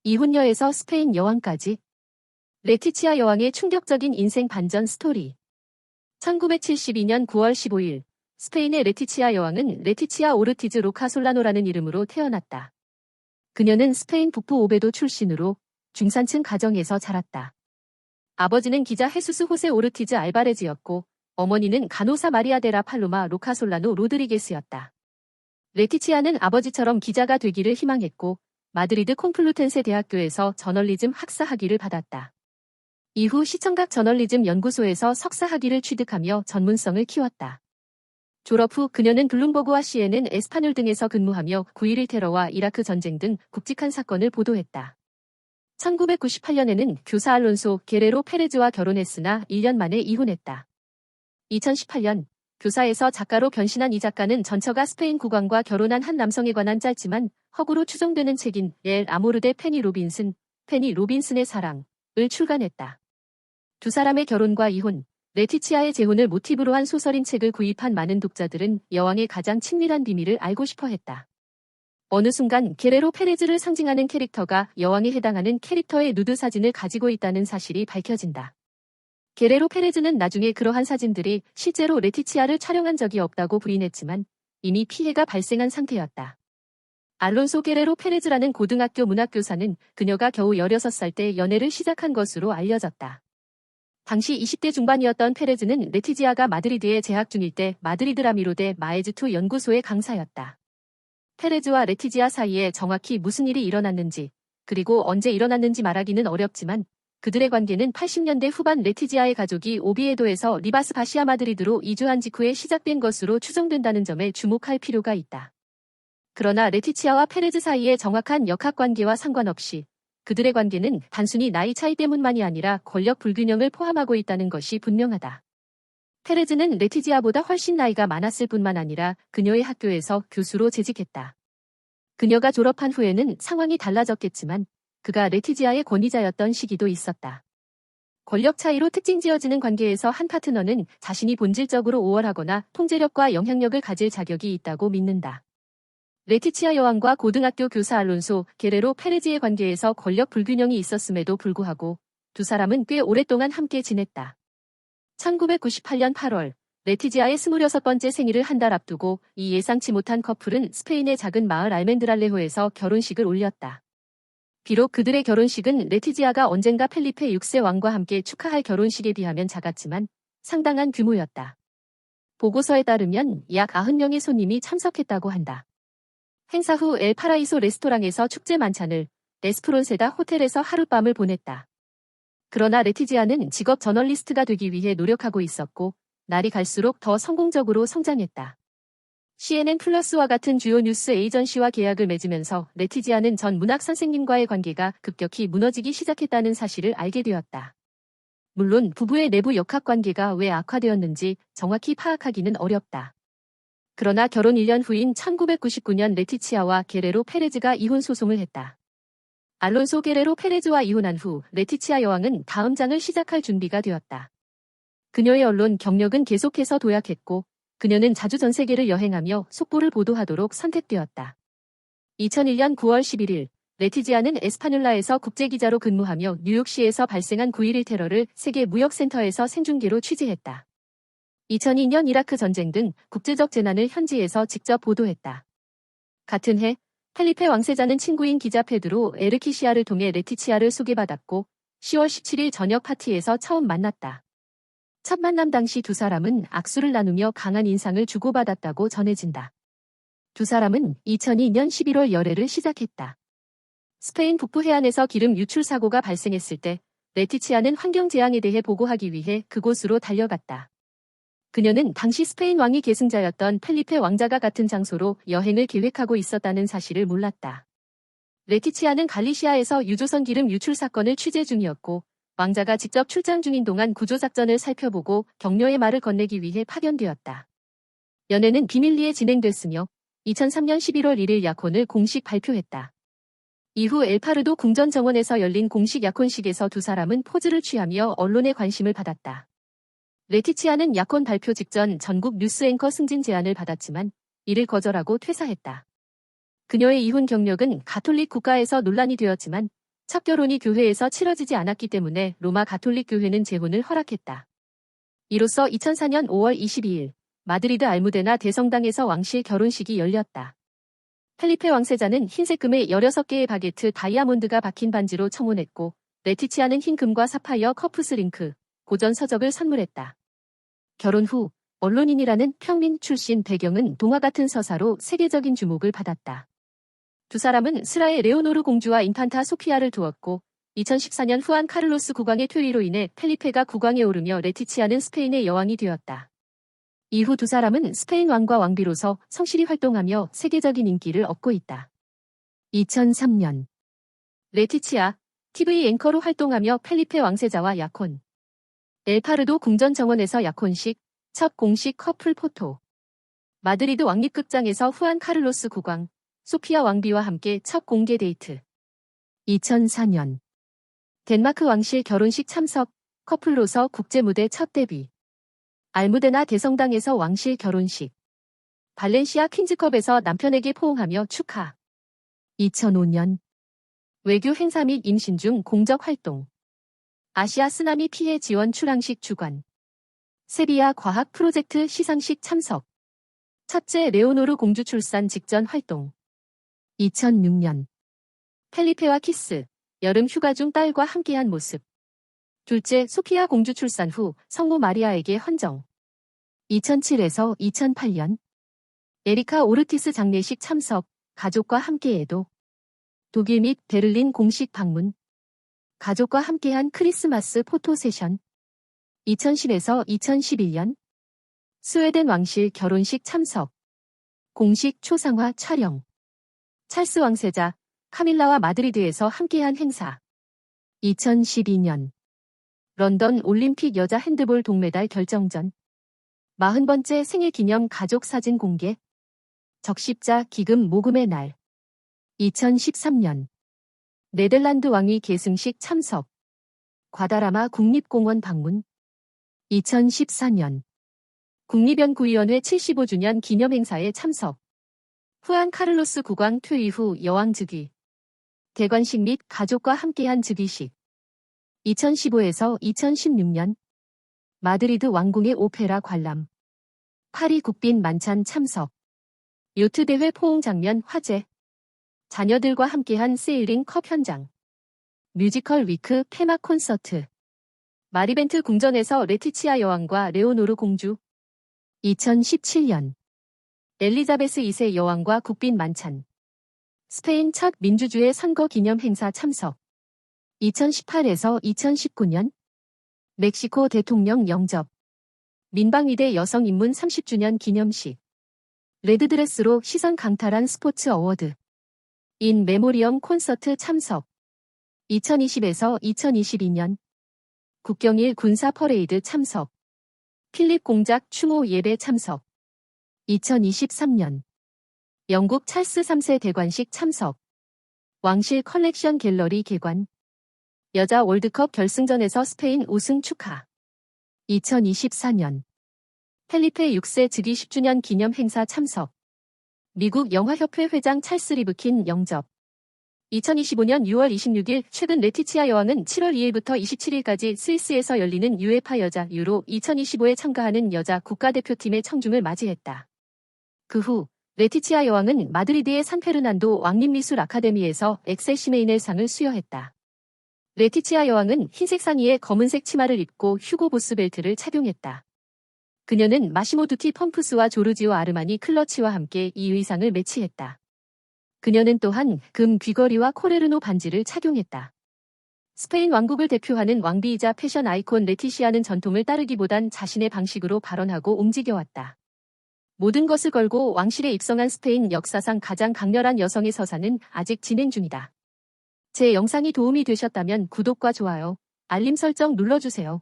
이혼녀에서 스페인 여왕까지. 레티치아 여왕의 충격적인 인생 반전 스토리. 1972년 9월 15일, 스페인의 레티치아 여왕은 레티치아 오르티즈 로카솔라노라는 이름으로 태어났다. 그녀는 스페인 북부 오베도 출신으로 중산층 가정에서 자랐다. 아버지는 기자 헤수스 호세 오르티즈 알바레즈였고, 어머니는 간호사 마리아 데라 팔로마 로카솔라노 로드리게스였다. 레티치아는 아버지처럼 기자가 되기를 희망했고, 마드리드 콩플루텐세 대학교에서 저널리즘 학사 학위를 받았다. 이후 시청각 저널리즘 연구소에서 석사 학위를 취득하며 전문성을 키웠다. 졸업 후 그녀는 블룸버그와 CNN, 에스파뇰 등에서 근무하며 9.11 테러와 이라크 전쟁 등 굵직한 사건을 보도했다. 1998년에는 교사 알론소 게레로 페레즈와 결혼했으나 1년 만에 이혼했다. 2018년 교사에서 작가로 변신한 이 작가는 전처가 스페인 국왕과 결혼한 한 남성에 관한 짧지만 허구로 추정되는 책인 엘 아모르 데 페니 로빈슨의 사랑을 출간했다. 두 사람의 결혼과 이혼, 레티치아의 재혼을 모티브로 한 소설인 책을 구입한 많은 독자들은 여왕의 가장 친밀한 비밀을 알고 싶어 했다. 어느 순간 게레로 페레즈를 상징하는 캐릭터가 여왕에 해당하는 캐릭터의 누드 사진을 가지고 있다는 사실이 밝혀진다. 게레로 페레즈는 나중에 그러한 사진들이 실제로 레티치아를 촬영한 적이 없다고 부인했지만 이미 피해가 발생한 상태였다. 알론소 게레로 페레즈라는 고등학교 문학교사는 그녀가 겨우 16살 때 연애를 시작한 것으로 알려졌다. 당시 20대 중반이었던 페레즈는 레티지아가 마드리드에 재학 중일 때 마드리드 라미로데 마에즈투 연구소의 강사였다. 페레즈와 레티지아 사이에 정확히 무슨 일이 일어났는지, 그리고 언제 일어났는지 말하기는 어렵지만 그들의 관계는 80년대 후반 레티지아의 가족이 오비에도에서 리바스 바시아 마드리드로 이주한 직후에 시작된 것으로 추정된다는 점에 주목할 필요가 있다. 그러나 레티치아와 페레즈 사이의 정확한 역학관계와 상관없이 그들의 관계는 단순히 나이 차이 때문만이 아니라 권력 불균형을 포함하고 있다는 것이 분명하다. 페레즈는 레티지아보다 훨씬 나이가 많았을 뿐만 아니라 그녀의 학교에서 교수로 재직했다. 그녀가 졸업한 후에는 상황이 달라졌겠지만 그가 레티지아의 권위자였던 시기도 있었다. 권력 차이로 특징지어지는 관계에서 한 파트너는 자신이 본질적으로 우월하거나 통제력과 영향력을 가질 자격이 있다고 믿는다. 레티치아 여왕과 고등학교 교사 알론소 게레로 페레즈의 관계에서 권력 불균형이 있었음에도 불구하고 두 사람은 꽤 오랫동안 함께 지냈다. 1998년 8월 레티지아의 26번째 생일을 한 달 앞두고 이 예상치 못한 커플은 스페인의 작은 마을 알멘드랄레호에서 결혼식을 올렸다. 비록 그들의 결혼식은 레티지아가 언젠가 펠리페 6세 왕과 함께 축하할 결혼식에 비하면 작았지만 상당한 규모였다. 보고서에 따르면 약 90명의 손님이 참석했다고 한다. 행사 후 엘 파라이소 레스토랑에서 축제 만찬을, 에스프론세다 호텔에서 하룻밤을 보냈다. 그러나 레티지아는 직업 저널리스트가 되기 위해 노력하고 있었고 날이 갈수록 더 성공적으로 성장했다. CNN 플러스와 같은 주요 뉴스 에이전시와 계약을 맺으면서 레티지아는 전 문학 선생님과의 관계가 급격히 무너지기 시작했다는 사실을 알게 되었다. 물론 부부의 내부 역학관계가 왜 악화되었는지 정확히 파악하기는 어렵다. 그러나 결혼 1년 후인 1999년 레티치아와 게레로 페레즈가 이혼 소송을 했다. 알론소 게레로 페레즈와 이혼한 후 레티치아 여왕은 다음 장을 시작할 준비가 되었다. 그녀의 언론 경력은 계속해서 도약했고 그녀는 자주 전 세계를 여행하며 속보를 보도하도록 선택되었다. 2001년 9월 11일 레티지아는 에스파뇰라에서 국제기자로 근무하며 뉴욕시에서 발생한 9.11 테러를 세계 무역센터에서 생중계로 취재했다. 2002년 이라크 전쟁 등 국제적 재난을 현지에서 직접 보도했다. 같은 해 펠리페 왕세자는 친구인 기자 페드로 에르키시아를 통해 레티치아를 소개받았고 10월 17일 저녁 파티에서 처음 만났다. 첫 만남 당시 두 사람은 악수를 나누며 강한 인상을 주고받았다고 전해진다. 두 사람은 2002년 11월 열애를 시작했다. 스페인 북부 해안에서 기름 유출 사고가 발생했을 때 레티치아는 환경 재앙에 대해 보고하기 위해 그곳으로 달려갔다. 그녀는 당시 스페인 왕위 계승자였던 펠리페 왕자가 같은 장소로 여행을 계획하고 있었다는 사실을 몰랐다. 레티치아는 갈리시아에서 유조선 기름 유출 사건을 취재 중이었고 왕자가 직접 출장 중인 동안 구조작전을 살펴보고 격려의 말을 건네기 위해 파견되었다. 연애는 비밀리에 진행됐으며 2003년 11월 1일 약혼을 공식 발표했다. 이후 엘파르도 궁전 정원에서 열린 공식 약혼식에서 두 사람은 포즈를 취하며 언론의 관심을 받았다. 레티치아는 약혼 발표 직전 전국 뉴스 앵커 승진 제안을 받았지만 이를 거절하고 퇴사했다. 그녀의 이혼 경력은 가톨릭 국가에서 논란이 되었지만 첫 결혼이 교회에서 치러지지 않았기 때문에 로마 가톨릭 교회는 재혼을 허락했다. 이로써 2004년 5월 22일 마드리드 알무데나 대성당에서 왕실 결혼식이 열렸다. 펠리페 왕세자는 흰색 금에 16개의 바게트 다이아몬드가 박힌 반지로 청혼했고 레티치아는 흰 금과 사파이어 커프스 링크, 고전 서적을 선물했다. 결혼 후 언론인이라는 평민 출신 배경은 동화 같은 서사로 세계적인 주목을 받았다. 두 사람은 스라의 레오노르 공주와 인판타 소피아를 두었고 2014년 후안 카를로스 국왕의 퇴위로 인해 펠리페가 국왕에 오르며 레티치아는 스페인의 여왕이 되었다. 이후 두 사람은 스페인 왕과 왕비로서 성실히 활동하며 세계적인 인기를 얻고 있다. 2003년 레티치아, TV 앵커로 활동하며 펠리페 왕세자와 약혼. 엘파르도 궁전 정원에서 약혼식, 첫 공식 커플 포토. 마드리드 왕립극장에서 후안 카를로스 국왕, 소피아 왕비와 함께 첫 공개 데이트. 2004년 덴마크 왕실 결혼식 참석, 커플로서 국제무대 첫 데뷔. 알무데나 대성당에서 왕실 결혼식. 발렌시아 퀸즈컵에서 남편에게 포옹하며 축하. 2005년 외교 행사 및 임신 중 공적 활동. 아시아 쓰나미 피해 지원 출항식 주관. 세비야 과학 프로젝트 시상식 참석. 첫째 레오노르 공주 출산 직전 활동. 2006년 펠리페와 키스, 여름 휴가 중 딸과 함께한 모습. 둘째 소피아 공주 출산 후 성모 마리아에게 헌정. 2007에서 2008년 에리카 오르티스 장례식 참석, 가족과 함께해도. 독일 및 베를린 공식 방문. 가족과 함께한 크리스마스 포토 세션. 2010에서 2011년 스웨덴 왕실 결혼식 참석. 공식 초상화 촬영. 찰스 왕세자, 카밀라와 마드리드에서 함께한 행사. 2012년 런던 올림픽 여자 핸드볼 동메달 결정전. 40번째 생일 기념 가족 사진 공개. 적십자 기금 모금의 날. 2013년 네덜란드 왕위 계승식 참석. 과다라마 국립공원 방문. 2014년 국립연구위원회 75주년 기념행사에 참석. 후안 카를로스 국왕 퇴위 후 여왕 즉위. 대관식 및 가족과 함께한 즉위식. 2015에서 2016년 마드리드 왕궁의 오페라 관람. 파리 국빈 만찬 참석. 요트 대회 포옹 장면 화제. 자녀들과 함께한 세일링 컵 현장. 뮤지컬 위크 폐막 콘서트. 마리벤트 궁전에서 레티치아 여왕과 레오노르 공주. 2017년 엘리자베스 2세 여왕과 국빈 만찬. 스페인 첫 민주주의 선거 기념 행사 참석. 2018에서 2019년 멕시코 대통령 영접. 민방위대 여성 입문 30주년 기념식. 레드드레스로 시선 강탈한 스포츠 어워드. 인 메모리엄 콘서트 참석. 2020에서 2022년 국경일 군사 퍼레이드 참석. 필립 공작 추모 예배 참석. 2023년 영국 찰스 3세 대관식 참석. 왕실 컬렉션 갤러리 개관. 여자 월드컵 결승전에서 스페인 우승 축하. 2024년 펠리페 6세 즉위 10주년 기념 행사 참석. 미국 영화협회 회장 찰스 리브킨 영접. 2025년 6월 26일 최근 레티치아 여왕은 7월 2일부터 27일까지 스위스에서 열리는 UEFA 여자 유로 2025에 참가하는 여자 국가대표팀의 청중을 맞이했다. 그 후 레티치아 여왕은 마드리드의 산페르난도 왕립미술 아카데미에서 엑셀시메인의 상을 수여했다. 레티치아 여왕은 흰색 상의에 검은색 치마를 입고 휴고 보스 벨트를 착용했다. 그녀는 마시모 두티 펌프스와 조르지오 아르마니 클러치와 함께 이 의상을 매치했다. 그녀는 또한 금 귀걸이와 코레르노 반지를 착용했다. 스페인 왕국을 대표하는 왕비이자 패션 아이콘 레티시아는 전통을 따르기보단 자신의 방식으로 발언하고 움직여왔다. 모든 것을 걸고 왕실에 입성한 스페인 역사상 가장 강렬한 여성의 서사는 아직 진행 중이다. 제 영상이 도움이 되셨다면 구독과 좋아요, 알림 설정 눌러주세요.